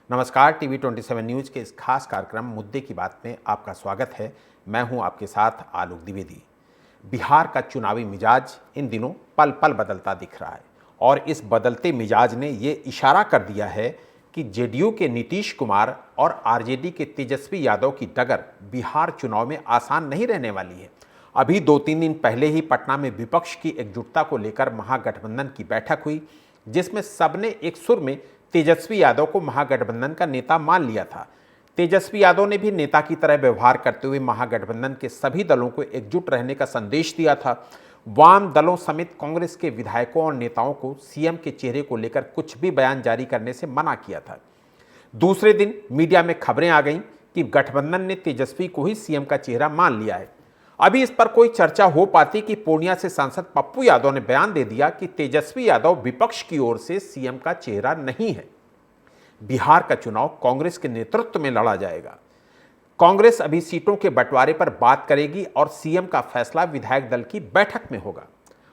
नमस्कार, TV 27 news के इस खास कार्यक्रम मुद्दे की बात में आपका स्वागत है। मैं हूं आपके साथ आलोक द्विवेदी। बिहार का चुनावी मिजाज इन दिनों पल पल बदलता दिख रहा है और इस बदलते मिजाज ने ये इशारा कर दिया है कि जेडीयू के नीतीश कुमार और आरजेडी के तेजस्वी यादव की डगर बिहार चुनाव में आसान नहीं रहने वाली है। अभी 2-3 दिन पहले ही पटना में विपक्ष की एकजुटता को लेकर महागठबंधन की बैठक हुई, जिसमें सबने एक सुर में तेजस्वी यादव को महागठबंधन का नेता मान लिया था। तेजस्वी यादव ने भी नेता की तरह व्यवहार करते हुए महागठबंधन के सभी दलों को एकजुट रहने का संदेश दिया था। वाम दलों समेत कांग्रेस के विधायकों और नेताओं को सीएम के चेहरे को लेकर कुछ भी बयान जारी करने से मना किया था। दूसरे दिन मीडिया में खबरें आ गईं कि गठबंधन ने तेजस्वी को ही सीएम का चेहरा मान लिया है। अभी इस पर कोई चर्चा हो पाती कि पूर्णिया से सांसद पप्पू यादव ने बयान दे दिया कि तेजस्वी यादव विपक्ष की ओर से सीएम का चेहरा नहीं है। बिहार का चुनाव कांग्रेस के नेतृत्व में लड़ा जाएगा। कांग्रेस अभी सीटों के बंटवारे पर बात करेगी और सीएम का फैसला विधायक दल की बैठक में होगा।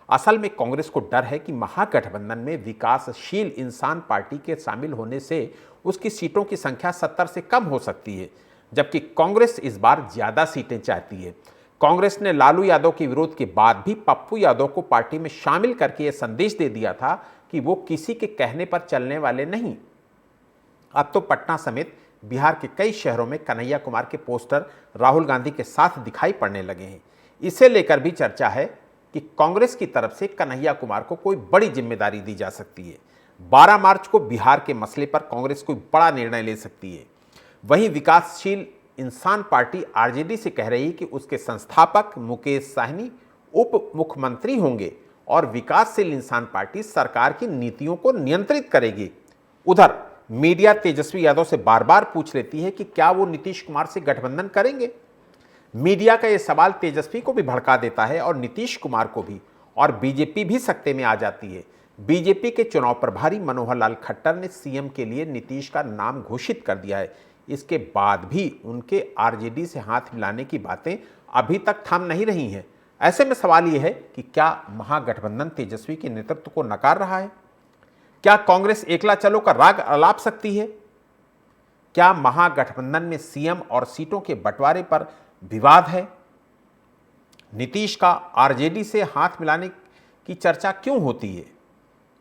असल में कांग्रेस को डर है कि महागठबंधन में विकासशील इंसान पार्टी के शामिल होने से उसकी सीटों की संख्या 70 से कम हो सकती है, जबकि कांग्रेस इस बार ज्यादा सीटें चाहती है। कांग्रेस ने लालू यादव के विरोध के बाद भी पप्पू यादव को पार्टी में शामिल करके यह संदेश दे दिया था कि वो किसी के कहने पर चलने वाले नहीं। अब तो पटना समेत बिहार के कई शहरों में कन्हैया कुमार के पोस्टर राहुल गांधी के साथ दिखाई पड़ने लगे हैं। इसे लेकर भी चर्चा है कि कांग्रेस की तरफ से कन्हैया कुमार को कोई बड़ी जिम्मेदारी दी जा सकती है। 12 मार्च को बिहार के मसले पर कांग्रेस कोई बड़ा निर्णय ले सकती है। वहीं विकासशील इंसान पार्टी आरजेडी से कह रही कि उसके संस्थापक मुकेश साहनी उप मुख्यमंत्री होंगे और विकासशील इंसान पार्टी सरकार की नीतियों को नियंत्रित करेगी। उधर मीडिया तेजस्वी यादव से बार बार पूछ लेती है कि क्या वो नीतीश कुमार से गठबंधन करेंगे। मीडिया का यह सवाल तेजस्वी को भी भड़का देता है और नीतीश कुमार को भी, और बीजेपी भी सकते में आ जाती है। बीजेपी के चुनाव प्रभारी मनोहर लाल खट्टर ने सीएम के लिए नीतीश का नाम घोषित कर दिया है। इसके बाद भी उनके आरजेडी से हाथ मिलाने की बातें अभी तक थम नहीं रही हैं। ऐसे में सवाल यह है कि क्या महागठबंधन तेजस्वी के नेतृत्व को नकार रहा है? क्या कांग्रेस एकला चलो का राग अलाप सकती है? क्या महागठबंधन में सीएम और सीटों के बंटवारे पर विवाद है? नीतीश का आरजेडी से हाथ मिलाने की चर्चा क्यों होती है?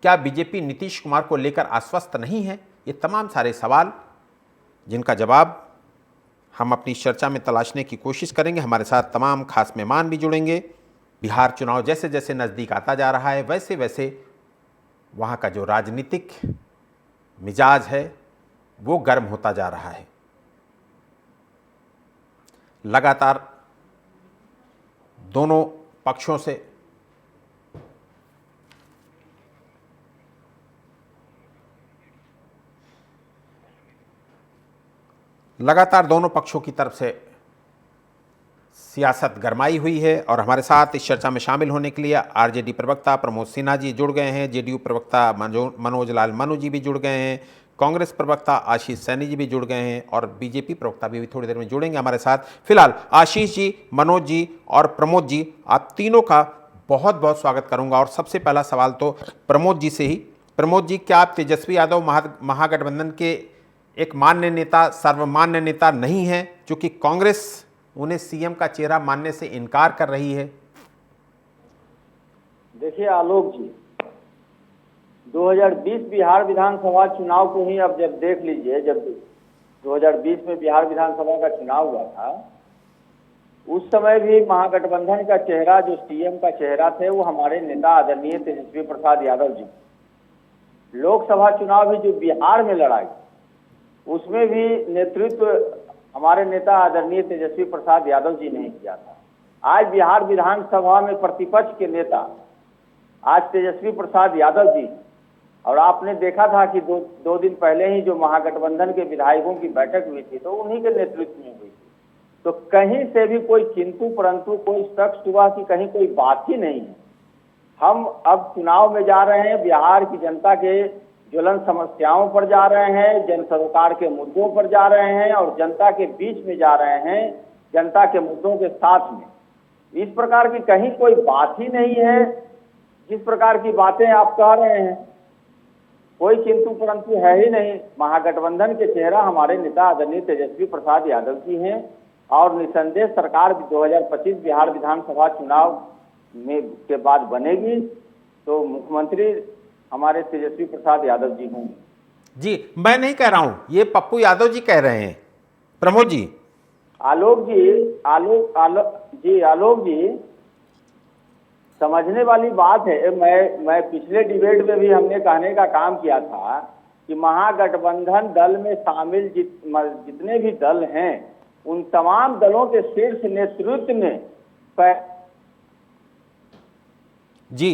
क्या बीजेपी नीतीश कुमार को लेकर आश्वस्त नहीं है? ये तमाम सारे सवाल जिनका जवाब हम अपनी चर्चा में तलाशने की कोशिश करेंगे। हमारे साथ तमाम खास मेहमान भी जुड़ेंगे। बिहार चुनाव जैसे जैसे नज़दीक आता जा रहा है, वैसे वैसे वहाँ का जो राजनीतिक मिजाज है वो गर्म होता जा रहा है। लगातार दोनों पक्षों से दोनों पक्षों की तरफ से सियासत गरमाई हुई है और हमारे साथ इस चर्चा में शामिल होने के लिए आरजेडी प्रवक्ता प्रमोद सिन्हा जी जुड़ गए हैं, जेडीयू प्रवक्ता मनोज लाल मनु जी भी जुड़ गए हैं, कांग्रेस प्रवक्ता आशीष सैनी जी भी जुड़ गए हैं और बीजेपी प्रवक्ता भी थोड़ी देर में जुड़ेंगे हमारे साथ। फिलहाल आशीष जी, मनोज जी और प्रमोद जी, आप तीनों का बहुत बहुत स्वागत करूंगा और सबसे पहला सवाल तो प्रमोद जी से ही। प्रमोद जी, क्या आप तेजस्वी यादव महागठबंधन के एक मान्य नेता, सर्वमान्य नेता नहीं है, क्योंकि कांग्रेस उन्हें सीएम का चेहरा मानने से इनकार कर रही है? देखिए आलोक जी, 2020 बिहार विधानसभा चुनाव को ही अब जब देख लीजिए, जब 2020 में बिहार विधानसभा का चुनाव हुआ था, उस समय भी महागठबंधन का चेहरा, जो सीएम का चेहरा थे, वो हमारे नेता आदरणीय तेजस्वी प्रसाद यादव जी। लोकसभा चुनाव भी जो बिहार में लड़ाई, उसमें भी नेतृत्व हमारे नेता आदरणीय तेजस्वी प्रसाद यादव जी ने किया था। आज बिहार विधानसभा में प्रतिपक्ष के नेता आज तेजस्वी प्रसाद यादव जी, और आपने देखा था कि दो दिन पहले ही जो महागठबंधन के विधायकों की बैठक हुई थी तो उन्हीं के नेतृत्व में हुई थी। तो कहीं से भी कोई किंतु परंतु, कोई शक हुआ कि कहीं कोई बात ही नहीं है। हम अब चुनाव में जा रहे हैं, बिहार की जनता के ज्वलन समस्याओं पर जा रहे हैं, जन सरोकार के मुद्दों पर जा रहे हैं और जनता के बीच में जा रहे हैं, जनता के मुद्दों के साथ में। इस प्रकार की कहीं कोई बात ही नहीं है जिस प्रकार की बातें आप कह रहे हैं। कोई किंतु परंतु है ही नहीं। महागठबंधन के चेहरा हमारे नेता आदरणीय तेजस्वी प्रसाद यादव जी हैं और निसंदेह सरकार 2025 बिहार विधानसभा चुनाव में के बाद बनेगी तो मुख्यमंत्री हमारे तेजस्वी प्रसाद यादव जी होंगे। जी, मैं नहीं कह रहा हूं, ये पप्पू यादव जी कह रहे हैं। प्रमोद जी, आलोक जी समझने वाली बात है। मैं पिछले डिबेट में भी हमने कहने का काम किया था कि महागठबंधन दल में शामिल जितने भी दल हैं उन तमाम दलों के शीर्ष नेतृत्व में जी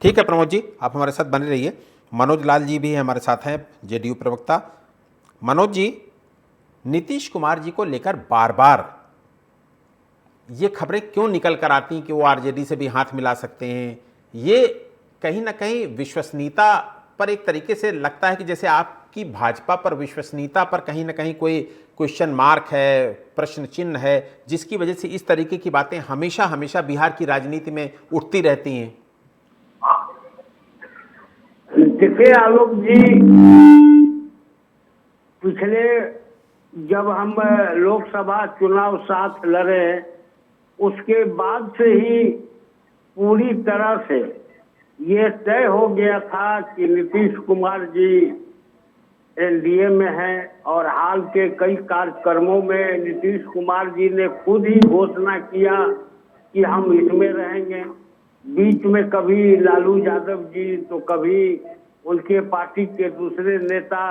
ठीक है प्रमोद जी, आप हमारे साथ बने रहिए। मनोज लाल जी भी हमारे साथ हैं, जेडीयू प्रवक्ता। मनोज जी, नीतीश कुमार जी को लेकर बार बार ये खबरें क्यों निकल कर आती कि वो आरजेडी से भी हाथ मिला सकते हैं? ये कहीं ना कहीं विश्वसनीयता पर एक तरीके से लगता है कि जैसे आपकी भाजपा पर विश्वसनीयता पर कहीं ना कहीं कोई क्वेश्चन मार्क है, प्रश्न चिन्ह है, जिसकी वजह से इस तरीके की बातें हमेशा हमेशा बिहार की राजनीति में उठती रहती हैं। देखिए आलोक जी, पिछले जब हम लोकसभा चुनाव साथ लड़े उसके बाद से ही पूरी तरह से ये तय हो गया था कि नीतीश कुमार जी एनडीए में हैं और हाल के कई कार्यक्रमों में नीतीश कुमार जी ने खुद ही घोषणा किया कि हम इसमें रहेंगे। बीच में कभी लालू यादव जी तो कभी उनके पार्टी के दूसरे नेता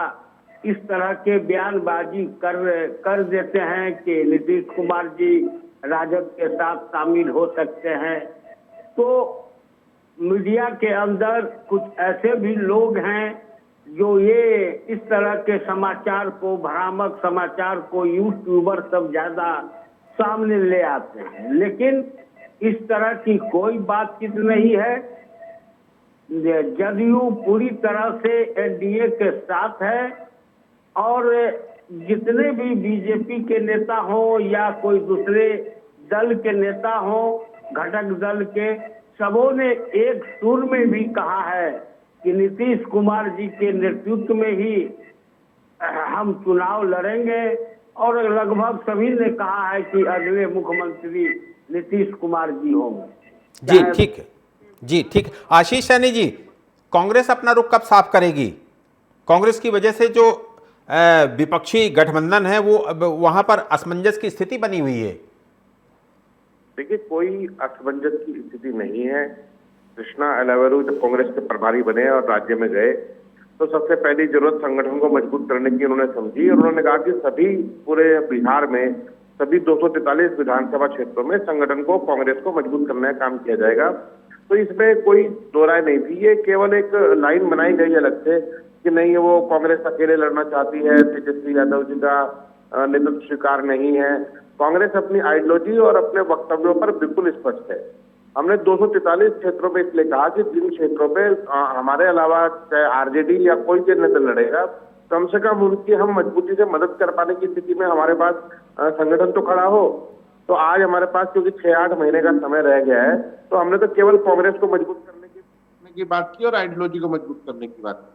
इस तरह के बयानबाजी कर देते हैं कि नीतीश कुमार जी राजद के साथ शामिल हो सकते हैं। तो मीडिया के अंदर कुछ ऐसे भी लोग हैं जो ये इस तरह के समाचार को, भ्रामक समाचार को यूट्यूबर सब ज्यादा सामने ले आते हैं, लेकिन इस तरह की कोई बातचीत नहीं है। जदयू पूरी तरह से एनडीए के साथ है और जितने भी बीजेपी के नेता हो या कोई दूसरे दल के नेता हो, घटक दल के, सबों ने एक सुर में भी कहा है कि नीतीश कुमार जी के नेतृत्व में ही हम चुनाव लड़ेंगे और लगभग सभी ने कहा है कि अगले मुख्यमंत्री नीतीश कुमार जी होंगे। जी ठीक है, जी ठीक। आशीष सैनी जी, कांग्रेस अपना रुख कब साफ करेगी? कांग्रेस की वजह से जो विपक्षी गठबंधन है वो वहां पर असमंजस की स्थिति बनी हुई है। देखिए, कोई असमंजस की स्थिति नहीं है। कृष्णा एलावेरू जब कांग्रेस के प्रभारी बने और राज्य में गए तो सबसे पहली जरूरत संगठन को मजबूत करने की उन्होंने समझी और उन्होंने कहा कि सभी पूरे बिहार में सभी 243 विधानसभा क्षेत्रों में संगठन को, कांग्रेस को मजबूत करने का काम किया जाएगा। तो इसमें कोई दो राय नहीं थी। ये केवल एक लाइन बनाई गई अलग से कि नहीं, वो कांग्रेस अकेले लड़ना चाहती है, तेजस्वी यादव जी का नेतृत्व स्वीकार नहीं है। कांग्रेस अपनी आइडियोलॉजी और अपने वक्तव्यों पर बिल्कुल स्पष्ट है। हमने 243 क्षेत्रों में इसलिए कहा कि जिन क्षेत्रों पे हमारे अलावा चाहे आरजेडी या कोई जनता दल लड़ेगा, कम से कम उनकी हम मजबूती से मदद कर पाने की स्थिति में हमारे पास संगठन तो खड़ा हो। तो आज हमारे पास क्योंकि 6-8 महीने का समय रह गया है, तो हमने तो केवल कांग्रेस को मजबूत करने की बात की और आइडियोलॉजी को मजबूत करने की बात की।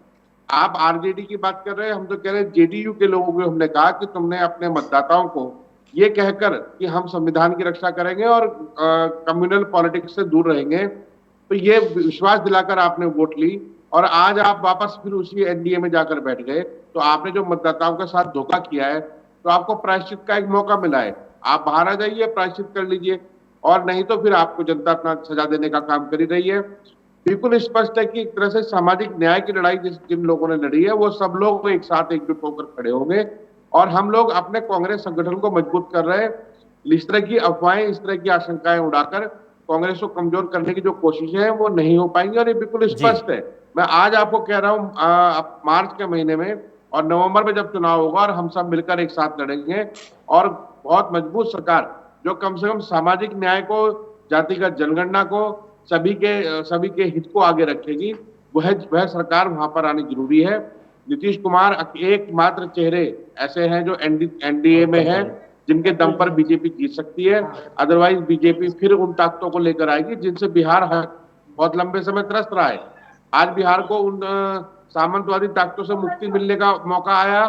आप आरजेडी की बात कर रहे हैं, हम तो कह रहे हैं जेडीयू के लोगों को हमने कहा कि तुमने अपने मतदाताओं को ये कहकर कि हम संविधान की रक्षा करेंगे और कम्युनल पॉलिटिक्स से दूर रहेंगे, तो ये विश्वास दिलाकर आपने वोट ली और आज आप वापस फिर उसी एनडीए में जाकर बैठ गए। तो आपने जो मतदाताओं के साथ धोखा किया है, तो आपको प्रायश्चित का एक मौका मिला है। आप बाहर आ जाइए, प्रायश्चित कर लीजिए, और नहीं तो फिर आपको जनता अपना सजा देने का काम कर ही रही है। बिल्कुल स्पष्ट है कि एक तरह से सामाजिक न्याय की लड़ाई जिन लोगों ने लड़ी है, वो सब लोग एक साथ एकजुट होकर खड़े होंगे और हम लोग अपने कांग्रेस संगठन को मजबूत कर रहे हैं। इस तरह की अफवाहें, इस तरह की आशंकाएं उड़ाकर कांग्रेस को कमजोर करने की जो कोशिशें हैं वो नहीं हो पाएंगी और ये बिल्कुल स्पष्ट है। मैं आज आपको कह रहा हूँ, मार्च के महीने में और नवंबर में जब चुनाव होगा और हम सब मिलकर एक साथ लड़ेंगे और बहुत मजबूत सरकार जो कम से कम सामाजिक न्याय को, जातिगत जनगणना को, सभी के हित को आगे रखेगी, वह सरकार वहां पर आनी जरूरी है। नीतीश कुमार एकमात्र चेहरे ऐसे हैं जो एनडीए में हैं जिनके दम पर बीजेपी जीत सकती है। अदरवाइज बीजेपी फिर उन ताकतों को लेकर आएगी जिनसे बिहार बहुत लंबे समय त्रस्त रहा है। आज बिहार को उन सामंतवादी ताकतों से मुक्ति मिलने का मौका आया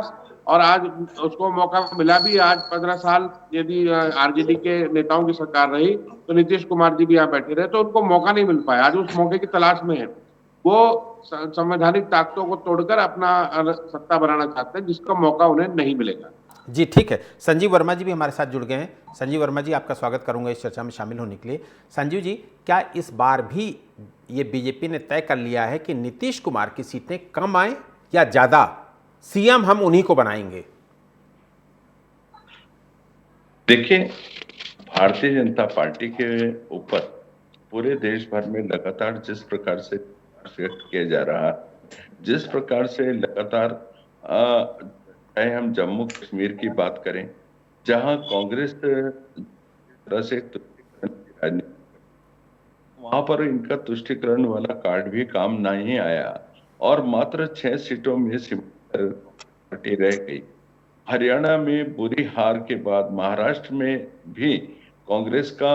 और आज उसको मौका मिला भी। आज 15 साल यदि आरजेडी के नेताओं की सरकार रही तो नीतीश कुमार जी भी यहाँ बैठे रहे, तो उनको मौका नहीं मिल पाया। आज उस मौके की तलाश में है। वो संवैधानिक ताकतों को तोड़कर अपना सत्ता बनाना चाहते हैं, जिसका मौका उन्हें नहीं मिलेगा। जी ठीक है, संजीव वर्मा जी भी हमारे साथ जुड़ गए हैं। संजीव वर्मा जी, आपका स्वागत करूंगा इस चर्चा में शामिल होने के लिए। संजीव जी, क्या इस बार भी ये बीजेपी ने तय कर लिया है कि नीतीश कुमार की सीटें कम आए या ज्यादा, सीएम हम उन्हीं को बनाएंगे? देखिए, भारतीय जनता पार्टी के ऊपर पूरे देश भर में लगातार जिस प्रकार से व्यक्त किया जा रहा है, जिस प्रकार से लगातार चाहे हम जम्मू कश्मीर की बात करें, जहां कांग्रेस तरह से वहां पर इनका तुष्टीकरण वाला कार्ड भी काम नहीं आया और मात्र 6 सीटों में पार्टी रह गई। हरियाणा में बुरी हार के बाद महाराष्ट्र में भी कांग्रेस का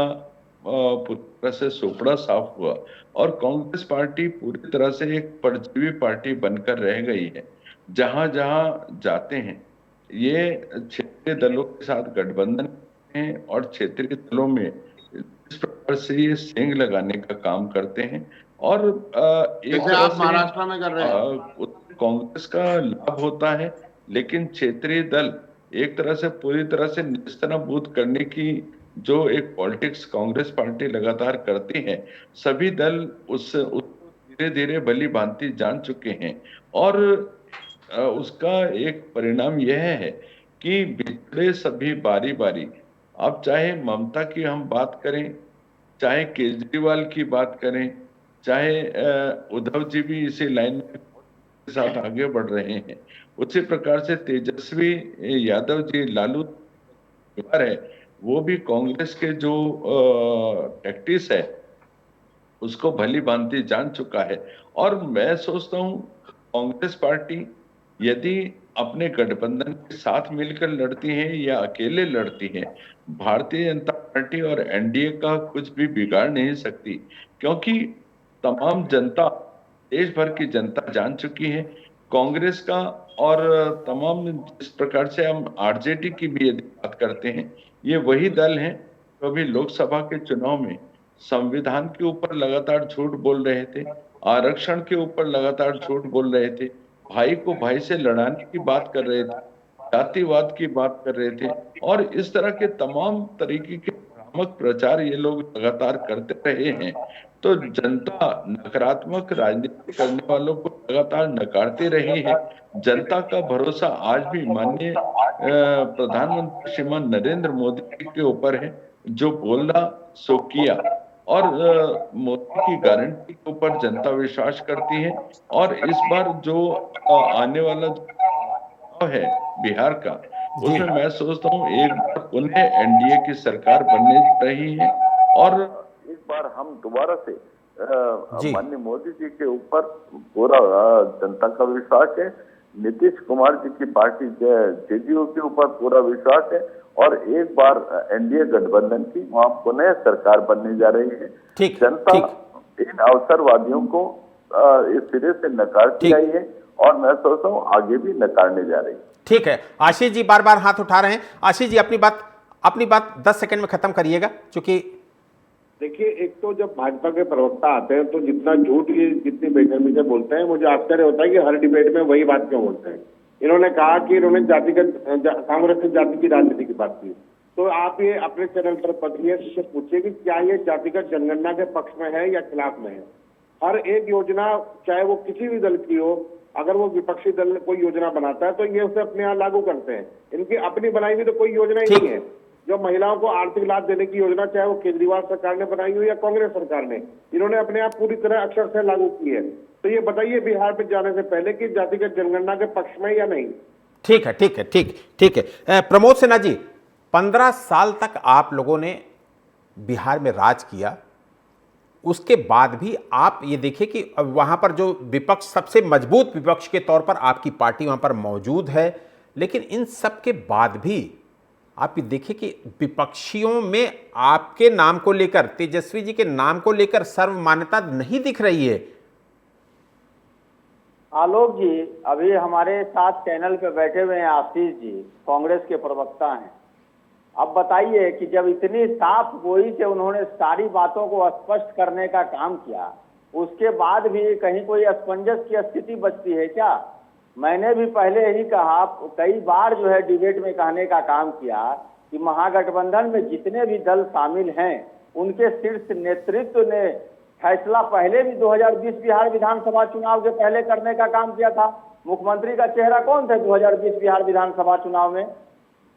पूरी तरह से सुपड़ा साफ हुआ और कांग्रेस पार्टी पूरी तरह से एक परजीवी पार्टी बनकर रह गई है। जहां जहां जाते हैं ये क्षेत्रीय दलों के साथ गठबंधन हैं और क्षेत्रीय दलों में इस प्रकार से ये सेंग लगाने का काम करते हैं और एक तरह से महाराष्ट्र में कर रहे हैं, कांग्रेस का लाभ होता है, लेकिन क्षेत्रीय दल एक तरह से पूरी तरह से नेस्तनाबूद करने की जो एक पॉलिटिक्स कांग्रेस पार्टी लगातार करती है, सभी दल उस धीरे धीरे भली भांति जान चुके हैं और उसका एक परिणाम यह है कि बिछड़े सभी बारी बारी, अब चाहे ममता की हम बात करें, चाहे केजरीवाल की बात करें, चाहे उद्धव जी भी इसी लाइन में के साथ आगे बढ़ रहे हैं, उसी प्रकार से तेजस्वी यादव जी, लालू है, वो भी कांग्रेस के जो टैक्टिस है उसको भली भांति जान चुका है। और मैं सोचता हूं कांग्रेस पार्टी यदि अपने गठबंधन के साथ मिलकर लड़ती है या अकेले लड़ती है, भारतीय जनता पार्टी और एनडीए का कुछ भी बिगाड़ नहीं सकती, क्योंकि तमाम जनता, देश भर की जनता जान चुकी है कांग्रेस का। और तमाम जिस प्रकार से हम आरजेडी की भी यदि बात करते हैं, ये वही दल हैं जो अभी लोकसभा के चुनाव में संविधान के ऊपर लगातार झूठ बोल रहे थे, आरक्षण के ऊपर लगातार झूठ बोल रहे थे, भाई को भाई से लड़ाने की बात कर रहे थे, जातिवाद की बात कर रहे थे और इस तरह के तमाम तरीके के भ्रामक प्रचार ये लोग लगातार करते रहे हैं। तो जनता नकारात्मक राजनीति करने वालों को लगातार नकारती रही है। जनता का भरोसा आज भी माननीय प्रधानमंत्री श्रीमान नरेंद्र मोदी के ऊपर है, जो बोला सो किया और मोदी की गारंटी के ऊपर जनता विश्वास करती है। और इस बार जो आने वाला जो है बिहार का, उसमें मैं सोचता हूँ एक बार पुनः एनडीए की सरकार बनने जा रही है और इस बार हम दोबारा से माननीय मोदी जी के ऊपर पूरा जनता का विश्वास है। नीतीश कुमार जी की पार्टी जेडीयू के ऊपर पूरा विश्वास है और एक बार एनडीए गठबंधन की वहां पुनः सरकार बनने जा रही है। जनता इन अवसरवादियों को इस सिरे से नकारती आई है और मैं सोचता हूँ आगे भी नकारने जा रही है। ठीक है, आशीष जी बार बार हाथ उठा रहे हैं। आशीष जी अपनी बात 10 सेकंड में खत्म करिएगा, क्योंकि देखिए, एक तो जब भाजपा के प्रवक्ता आते हैं तो जितना झूठ ये जितनी बेशर्मी से बोलते हैं, मुझे आश्चर्य होता है कि हर डिबेट में वही बात क्यों बोलते हैं। इन्होंने कहा कि इन्होंने कांग्रेस से जाति की राजनीति की बात की, तो आप ये अपने चैनल पर पत्रिया से पूछिए कि क्या ये जातिगत जनगणना के पक्ष में है या खिलाफ में है। हर एक योजना, चाहे वो किसी भी दल की हो, अगर वो विपक्षी दल कोई योजना बनाता है तो ये उसे अपने यहाँ लागू करते हैं। इनकी अपनी बनाई हुई तो कोई योजना ही नहीं है। जो महिलाओं को आर्थिक लाभ देने की योजना, चाहे वो केजरीवाल सरकार ने बनाई हो या कांग्रेस सरकार ने, इन्होंने अपने आप पूरी तरह अक्षर से लागू की है। तो ये बताइए बिहार में जाने से पहले कि जातिगत जनगणना के पक्ष में या नहीं। ठीक है। प्रमोद सिन्हा जी, 15 साल तक आप लोगों ने बिहार में राज किया, उसके बाद भी आप ये देखिए कि वहां पर जो विपक्ष, सबसे मजबूत विपक्ष के तौर पर आपकी पार्टी वहां पर मौजूद है, लेकिन इन सब के बाद भी आप ये देखिए कि विपक्षियों में आपके नाम को लेकर, तेजस्वी जी के नाम को लेकर सर्वमान्यता नहीं दिख रही है। आलोक जी, अभी हमारे साथ चैनल पे बैठे हुए हैं आशीष जी, कांग्रेस के प्रवक्ता हैं। अब बताइए कि जब इतनी साफ गोई से उन्होंने सारी बातों को स्पष्ट करने का काम किया, उसके बाद भी कहीं कोई असमंजस की स्थिति बचती है क्या? मैंने भी पहले ही कहा, कई बार जो है डिबेट में कहने का काम किया कि महागठबंधन में जितने भी दल शामिल हैं, उनके शीर्ष नेतृत्व ने फैसला पहले भी 2020 बिहार विधानसभा चुनाव के पहले करने का काम किया था। मुख्यमंत्री का चेहरा कौन थे 2020 बिहार विधानसभा चुनाव में?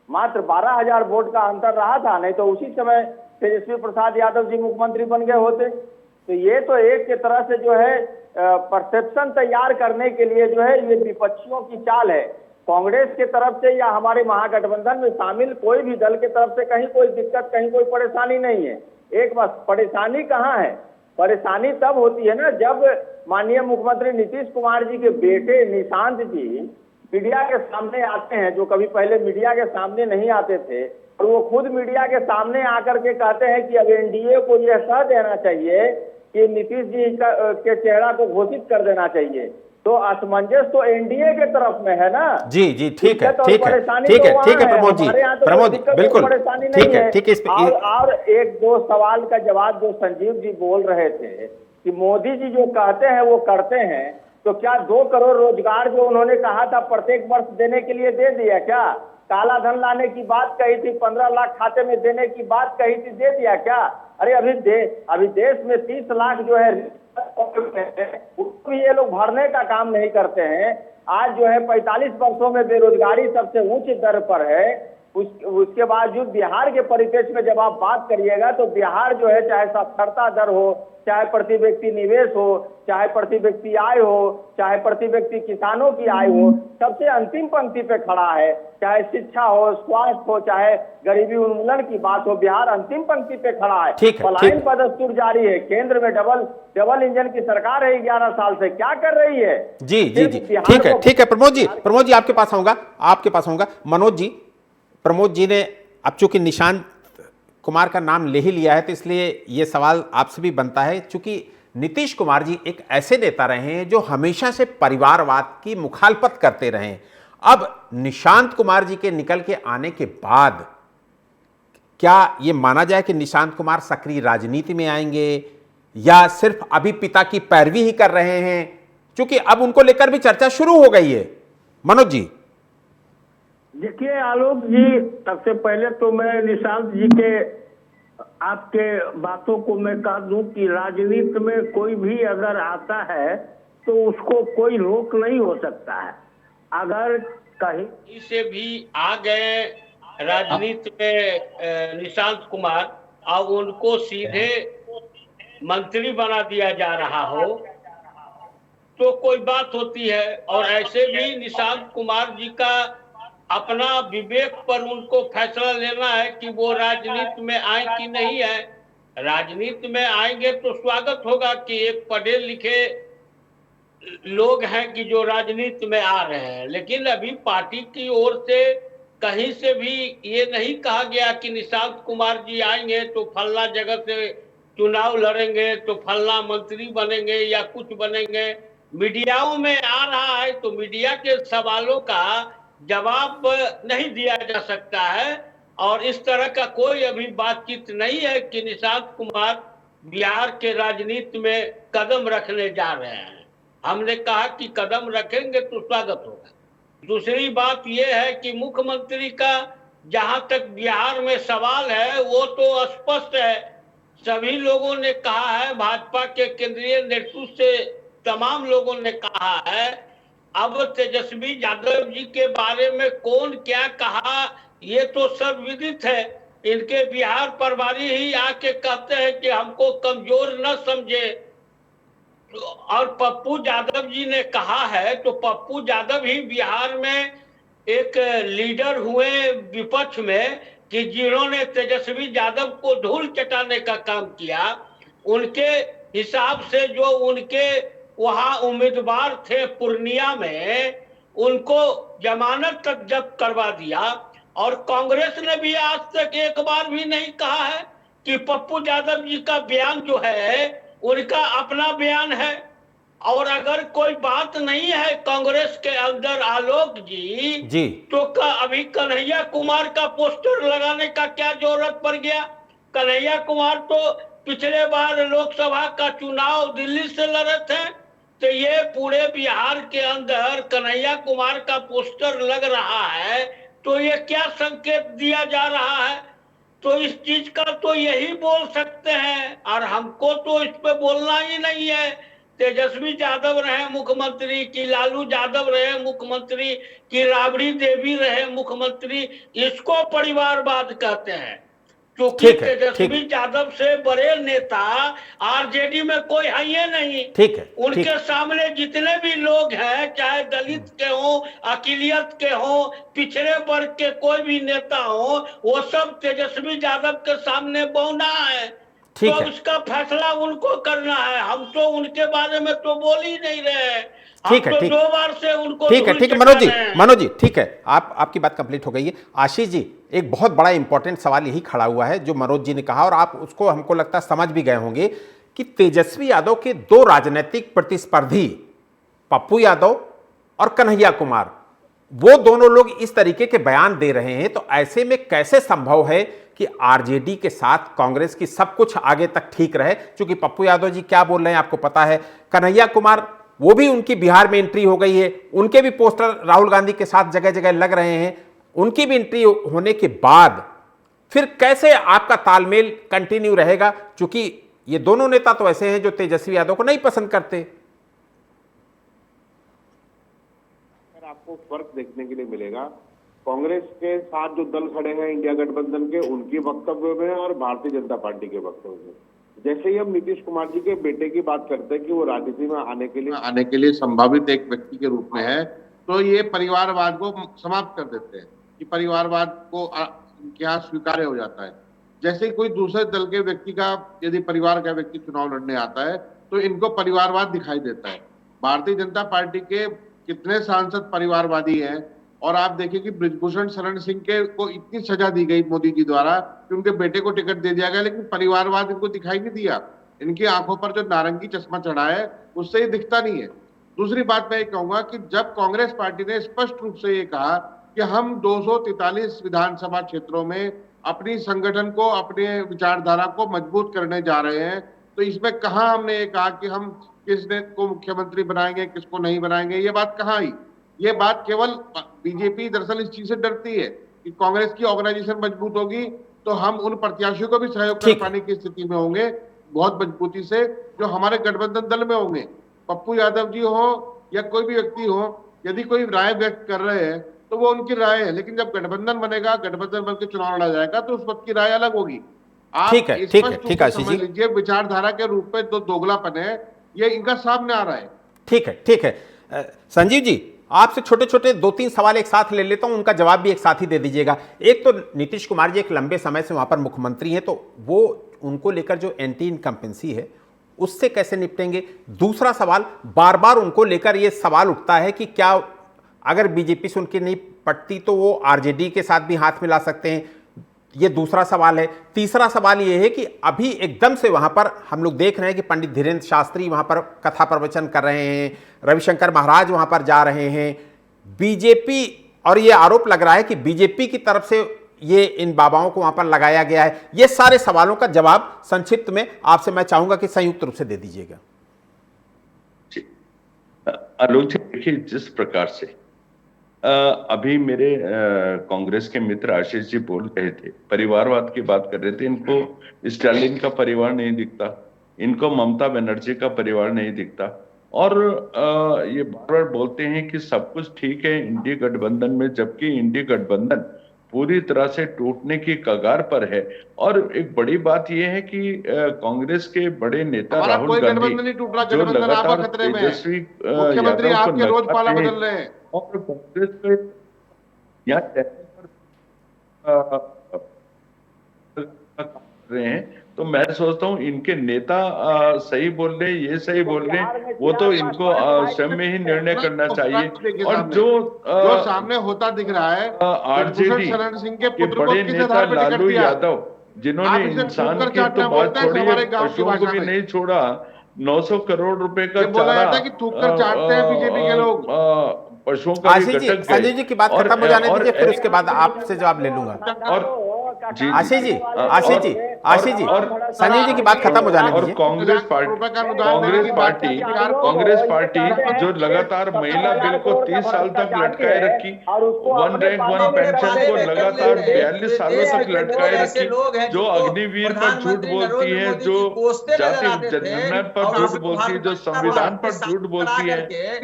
मात्र 12,000 वोट का अंतर रहा था, नहीं तो उसी समय तेजस्वी प्रसाद यादव जी मुख्यमंत्री बन गए होते। तो ये तो एक के तरह से जो है परसेप्शन तैयार करने के लिए जो है ये विपक्षियों की चाल है। कांग्रेस के तरफ से या हमारे महागठबंधन में शामिल कोई भी दल के तरफ से कहीं कोई दिक्कत, कहीं कोई परेशानी नहीं है। एक बस परेशानी कहाँ है? परेशानी तब होती है ना जब माननीय मुख्यमंत्री नीतीश कुमार जी के बेटे निशांत जी मीडिया के सामने आते हैं, जो कभी पहले मीडिया के सामने नहीं आते थे, और वो खुद मीडिया के सामने आकर के कहते हैं कि अब एनडीए को यह कह देना चाहिए कि नीतीश जी के चेहरा को घोषित कर देना चाहिए। तो असमंजस तो एनडीए के तरफ में है ना। जी जी, ठीक है, ठीक है, ठीक है, ठीक है प्रमोद जी, प्रमोद जी, बिल्कुल ठीक है, ठीक है। और एक दो सवाल का जवाब जो संजीव जी बोल रहे थे कि मोदी जी जो कहते हैं वो करते हैं, तो क्या 2 करोड़ रोजगार जो उन्होंने कहा था प्रत्येक वर्ष देने के लिए दे दिया क्या? काला धन लाने की बात कही थी, 15 लाख खाते में देने की बात कही थी, दे दिया क्या? अरे अभी देश में 30 लाख जो है उसको ये लोग भरने का काम नहीं करते हैं। आज जो है 45 वर्षों में बेरोजगारी सबसे ऊंची दर पर है। उसके बावजूद बिहार के परिप्रेक्ष्य में जब आप बात करिएगा तो बिहार जो है, चाहे साक्षरता दर हो, चाहे प्रति व्यक्ति निवेश हो, चाहे प्रति व्यक्ति आय हो, चाहे प्रति व्यक्ति किसानों की आय हो, सबसे अंतिम पंक्ति पे खड़ा है। चाहे शिक्षा हो, स्वास्थ्य हो, चाहे गरीबी उन्मूलन की बात हो, बिहार अंतिम पंक्ति पे खड़ा है। पलायन पदस्तूर जारी है। केंद्र में डबल इंजन की सरकार है 11 साल से, क्या कर रही है? जी जी जी, ठीक है, ठीक है प्रमोद जी आपके पास आऊंगा। मनोज जी, प्रमोद जी ने अब चूंकि निशांत कुमार का नाम ले ही लिया है, तो इसलिए यह सवाल आपसे भी बनता है। चूंकि नीतीश कुमार जी एक ऐसे नेता रहे हैं जो हमेशा से परिवारवाद की मुखालफत करते रहे हैं। अब निशांत कुमार जी के निकल के आने के बाद क्या यह माना जाए कि निशांत कुमार सक्रिय राजनीति में आएंगे, या सिर्फ अभी पिता की पैरवी ही कर रहे हैं? क्योंकि अब उनको लेकर भी चर्चा शुरू हो गई है। मनोज जी, देखिए आलोक जी, सबसे पहले तो मैं निशांत जी के आपके बातों को मैं कह दूं कि राजनीति में कोई भी अगर आता है तो उसको कोई रोक नहीं हो सकता है। अगर कहीं से भी आ गए राजनीति में निशांत कुमार और उनको सीधे मंत्री बना दिया जा रहा हो तो कोई बात होती है। और ऐसे भी निशांत कुमार जी का अपना विवेक पर उनको फैसला लेना है कि वो राजनीति में आए कि नहीं आए। राजनीति में आएंगे तो स्वागत होगा कि एक पढ़े लिखे लोग हैं कि जो राजनीति में आ रहे हैं, लेकिन अभी पार्टी की ओर से कहीं से भी ये नहीं कहा गया कि निशांत कुमार जी आएंगे तो फलना जगह से चुनाव लड़ेंगे, तो फलना मंत्री बनेंगे या कुछ बनेंगे। मीडियाओं में आ रहा है तो मीडिया के सवालों का जवाब नहीं दिया जा सकता है, और इस तरह का कोई अभी बातचीत नहीं है कि निशांत कुमार बिहार के राजनीति में कदम रखने जा रहे हैं। हमने कहा कि कदम रखेंगे तो स्वागत होगा। दूसरी बात यह है कि मुख्यमंत्री का जहां तक बिहार में सवाल है वो तो स्पष्ट है। सभी लोगों ने कहा है, भाजपा के केंद्रीय नेतृत्व से तमाम लोगों ने कहा है। अब तेजस्वी यादव जी के बारे में कौन क्या कहा ये तो सब विदित है। इनके बिहार प्रभारी ही आके कहते हैं कि हमको कमजोर न समझे, और पप्पू यादव जी ने कहा है तो पप्पू यादव ही बिहार में एक लीडर हुए विपक्ष में कि जिन्होंने तेजस्वी यादव को धूल चटाने का काम किया। उनके हिसाब से जो उनके वहां उम्मीदवार थे पूर्णिया में, उनको जमानत तक जब्त करवा दिया। और कांग्रेस ने भी आज तक एक बार भी नहीं कहा है कि पप्पू यादव जी का बयान जो है उनका अपना बयान है। और अगर कोई बात नहीं है कांग्रेस के अंदर आलोक जी तो अभी कन्हैया कुमार का पोस्टर लगाने का क्या जरूरत पड़ गया? कन्हैया कुमार तो पिछले बार लोकसभा का चुनाव दिल्ली से लड़े थे, तो ये पूरे बिहार के अंदर कन्हैया कुमार का पोस्टर लग रहा है, तो ये क्या संकेत दिया जा रहा है? तो इस चीज का तो यही बोल सकते हैं, और हमको तो इस पे बोलना ही नहीं है। तेजस्वी यादव रहे मुख्यमंत्री, कि लालू यादव रहे मुख्यमंत्री, कि राबड़ी देवी रहे मुख्यमंत्री, इसको परिवारवाद कहते हैं। क्योंकि तेजस्वी यादव से बड़े नेता आरजेडी में कोई है ही नहीं। ठीक है, उनके सामने जितने भी लोग हैं, चाहे दलित के हों, अकिलियत के हों, पिछड़े वर्ग के कोई भी नेता हो, वो सब तेजस्वी यादव के सामने बौना है। तो उसका फैसला उनको करना है, हम तो उनके बारे में तो बोल ही नहीं रहे। ठीक है, ठीक, 2 बार से उनको ठीक है मनोज जी ठीक है, आपकी बात कंप्लीट हो गई है। आशीष जी, एक बहुत बड़ा इंपॉर्टेंट सवाल यही खड़ा हुआ है जो मनोज जी ने कहा, और आप उसको हमको लगता है समझ भी गए होंगे कि तेजस्वी यादव के 2 राजनीतिक प्रतिस्पर्धी पप्पू यादव और कन्हैया कुमार, वो दोनों लोग इस तरीके के बयान दे रहे हैं, तो ऐसे में कैसे संभव है कि आरजेडी के साथ कांग्रेस की सब कुछ आगे तक ठीक रहे? क्योंकि पप्पू यादव जी क्या बोल रहे हैं आपको पता है, कन्हैया कुमार वो भी उनकी बिहार में एंट्री हो गई है, उनके भी पोस्टर राहुल गांधी के साथ जगह जगह लग रहे हैं, उनकी भी एंट्री होने के बाद फिर कैसे आपका तालमेल कंटिन्यू रहेगा? क्योंकि ये दोनों नेता तो ऐसे हैं जो तेजस्वी यादव को नहीं पसंद करते। आपको फर्क देखने के लिए मिलेगा कांग्रेस के साथ जो दल खड़े हैं इंडिया गठबंधन के, उनके वक्तव्य में और भारतीय जनता पार्टी के वक्तव्य में। जैसे ही हम नीतीश कुमार जी के बेटे की बात करते हैं कि वो राजनीति में आने के लिए संभावित एक व्यक्ति के रूप में है, तो ये परिवारवाद को समाप्त कर देते हैं कि परिवारवाद को क्या स्वीकार्य हो जाता है। जैसे ही कोई दूसरे दल के व्यक्ति का, यदि परिवार का व्यक्ति चुनाव लड़ने आता है तो इनको परिवारवाद दिखाई देता है। भारतीय जनता पार्टी के कितने सांसद परिवारवादी हैं, और आप देखिए कि बृजभूषण शरण सिंह के को इतनी सजा दी गई मोदी जी द्वारा कि उनके बेटे को टिकट दे दिया गया, लेकिन परिवारवाद इनको दिखाई नहीं दिया। इनकी आंखों पर जो नारंगी चश्मा चढ़ा है उससे ये दिखता नहीं है। दूसरी बात मैं ये कहूंगा कि जब कांग्रेस पार्टी ने स्पष्ट रूप से ये कहा कि हम 243 विधानसभा क्षेत्रों में अपनी संगठन को, अपने विचारधारा को मजबूत करने जा रहे हैं, तो इसमें कहाँ हमने ये कहा कि हम किसने को मुख्यमंत्री बनाएंगे, किसको नहीं बनाएंगे? ये बात कहाँ आई? ये बात केवल बीजेपी दरअसल इस चीज से डरती है कि कांग्रेस की ऑर्गेनाइजेशन मजबूत होगी तो हम उन प्रत्याशियों को भी सहयोग कर पाने की स्थिति में होंगे बहुत मजबूती से, जो हमारे गठबंधन दल में होंगे। पप्पू यादव जी हो या कोई भी व्यक्ति हो, यदि कोई राय व्यक्त कर रहे हैं तो वो उनकी राय है, लेकिन जब गठबंधन बनेगा, गठबंधन बन के चुनाव लड़ा जाएगा तो उस वक्त की राय अलग होगी। आप ठीक है समझ लीजिए विचारधारा के रूप में जो दोगलापन है ये इनका सामने आ रहा है। ठीक है संजीव जी, आपसे छोटे छोटे 2-3 सवाल एक साथ ले लेता हूं, उनका जवाब भी एक साथ ही दे दीजिएगा। एक तो नीतीश कुमार जी एक लंबे समय से वहां पर मुख्यमंत्री हैं, तो वो उनको लेकर जो एंटी इनकम्पेंसी है उससे कैसे निपटेंगे? दूसरा सवाल, बार बार उनको लेकर ये सवाल उठता है कि क्या अगर बीजेपी से उनकी नहीं पटती तो वो आरजेडी के साथ भी हाथ मिला सकते हैं, ये दूसरा सवाल है। तीसरा सवाल ये है कि अभी एकदम से वहां पर हम लोग देख रहे हैं कि पंडित धीरेन्द्र शास्त्री वहां पर कथा प्रवचन कर रहे हैं, रविशंकर महाराज वहां पर जा रहे हैं, बीजेपी, और ये आरोप लग रहा है कि बीजेपी की तरफ से ये इन बाबाओं को वहां पर लगाया गया है। ये सारे सवालों का जवाब संक्षिप्त में आपसे मैं चाहूंगा कि संयुक्त रूप से दे दीजिएगा। आलोक जी, देखिए जिस प्रकार से अभी मेरे कांग्रेस के मित्र आशीष जी बोल रहे थे, परिवारवाद की बात कर रहे थे, इनको स्टालिन का परिवार नहीं दिखता, इनको ममता बनर्जी का परिवार नहीं दिखता, और ये बार बार बोलते हैं कि सब कुछ ठीक है इंडिया गठबंधन में, जबकि इंडिया गठबंधन पूरी तरह से टूटने की कगार पर है। और एक बड़ी बात यह है कि कांग्रेस के बड़े नेता राहुल गांधी जो लगातार तेजस्वी यादव को नकारते हैं और कांग्रेस के यहाँ रहे हैं, तो मैं सोचता हूँ इनके नेता सही बोल रहे, ये सही बोल रहे, वो तो इनको स्वयं में ही निर्णय करना चाहिए। और जो सामने होता दिख रहा है, आरजेडी के बड़े नेता लालू यादव, जिन्होंने इंसान की तो बात छोड़ी, पशुओं को भी नहीं छोड़ा, 900 करोड़ रुपए का ये बोला चारा जाता है कि थूक कर चाटते हैं बीजेपी के लोग। पशुओं का भी आशीष जी, घटक संजीव जी की बात और- खत्म हो जाने और- दीजिए, फिर उसके बाद आपसे जवाब ले लूंगा। और जी, आशीष जी, और- आशीष जी, और- आशीष जी, और संजीव जी की बात खत्म हो जाने और दीजिए। कांग्रेस पार्टी जो लगातार महिला बिल को 30 साल तक लटकाए रखी, वन रैंक वन पेंशन को लगातार 42 सालों तक लटकाए रखी, जो अग्निवीर पर झूठ बोलती है, जो जाति जनगणना पर झूठ बोलती है, जो संविधान पर झूठ बोलती है,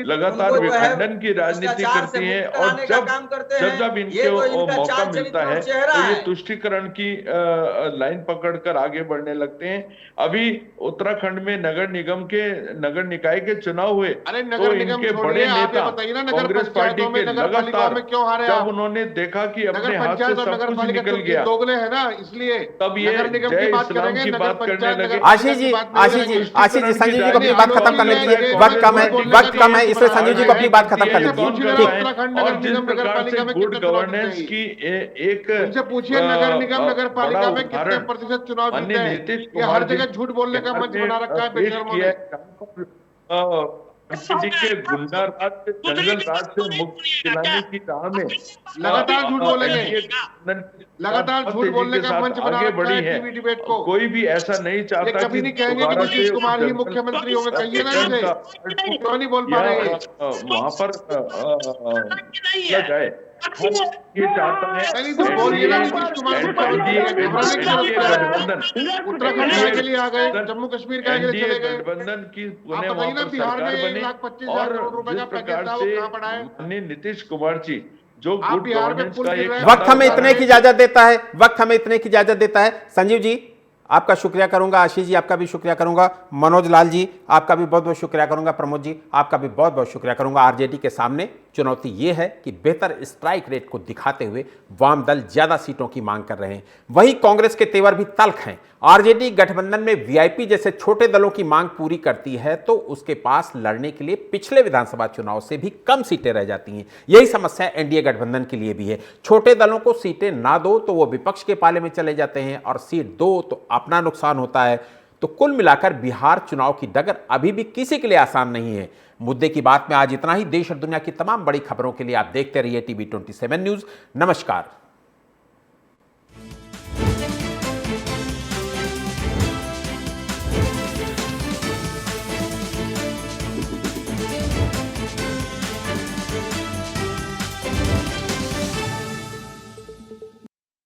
लगातार विखंडन की राजनीति करती है, और जब इनको मौका मिलता है तो ये तुष्टीकरण की लाइन पकड़कर आगे बढ़ने लगते हैं। अभी उत्तराखंड में नगर निकाय के चुनाव हुए, अरे तो नगर निगम इनके छोड़िए, बड़े आप ये नेता बताइए ना, नगर कांग्रेस पार्टी पंचायतों के में, नगर पालिकाओं में क्यों हारे जब आप? उन्होंने देखा कि अपने नगर हाथ से पंचायत और सब नगर कुछ पालिका निकल तो गया, दोगले है ना, इसलिए तब ये नगर निगम जय की बात इस्लाम करेंगे, की नगर बात करने पंचायत, लगे। नगर आशीष जी, आशीष जी, आशीष जी, संजीव जी को अपनी बात खत्म करने दीजिए, वक्त कम है, वक्त कम है, इसलिए संजीव जी को अपनी बात खत्म करने दीजिए। ठीक, और जिस प्रकार से गुड गवर्नेंस की एक उनसे पूछिए नगर निगम नगर पालिका में कितने उदाहरण प्रतिशत चुनाव जीते माननीय हैं। नीतीश ये कुमार हर जगह झूठ बोलने का मंच बना रखा है बेशर्मों ने। के गुंडा राज से, जंगल राज से मुक्ति दिलाने की राह में लगातार झूठ बोलेंगे, लगातार झूठ बोलने का मंच बना आगे रखा बढ़ी है है। टीवी डिबेट को। कोई भी ऐसा नहीं ये चाहता कभी नहीं कहेंगे कि दोबारा नीतीश से कुमार ही जंगल मुख्यमंत्री होंगे, कहिए ना इसे, क्यों नहीं बोल पा रहे हैं? वहां पर किया जाए, ये चाहता है नहीं तो बोलिए ना, नीतीश कुमार घबराने की जरूरत है। उत्तराखंड के लिए आ गए, जम्मू कश्मीर के लिए चले गए। गठबंधन की आप बताइए ना, बिहार में 1,25,000 करोड़ रुपए का पैकेज था, वो कहाँ पड़ा है? माननीय नीतीश कुमार जी जो आप गुड बिहार में गवर्नेंस पुल का गिर एक रहे हैं। वक्त हमें इतने की इजाजत देता है, वक्त हमें इतने की इजाजत देता है। संजीव जी आपका शुक्रिया करूंगा, आशीष जी आपका भी शुक्रिया करूंगा, मनोज लाल जी आपका भी बहुत बहुत शुक्रिया करूंगा, प्रमोद जी आपका भी बहुत बहुत शुक्रिया करूंगा। आरजेडी के सामने चुनौती यह है कि बेहतर स्ट्राइक रेट को दिखाते हुए वाम दल ज्यादा सीटों की मांग कर रहे हैं, वहीं कांग्रेस के तेवर भी तल्ख हैं। आरजेडी गठबंधन में वीआईपी जैसे छोटे दलों की मांग पूरी करती है तो उसके पास लड़ने के लिए पिछले विधानसभा चुनाव से भी कम सीटें रह जाती हैं। यही समस्या एनडीए गठबंधन के लिए भी है। छोटे दलों को सीटें ना दो तो वो विपक्ष के पाले में चले जाते हैं, और सीट दो तो अपना नुकसान होता है। तो कुल मिलाकर बिहार चुनाव की डगर अभी भी किसी के लिए आसान नहीं है। मुद्दे की बात में आज इतना ही। देश और दुनिया की तमाम बड़ी खबरों के लिए आप देखते रहिए टीवी 27 न्यूज़। नमस्कार।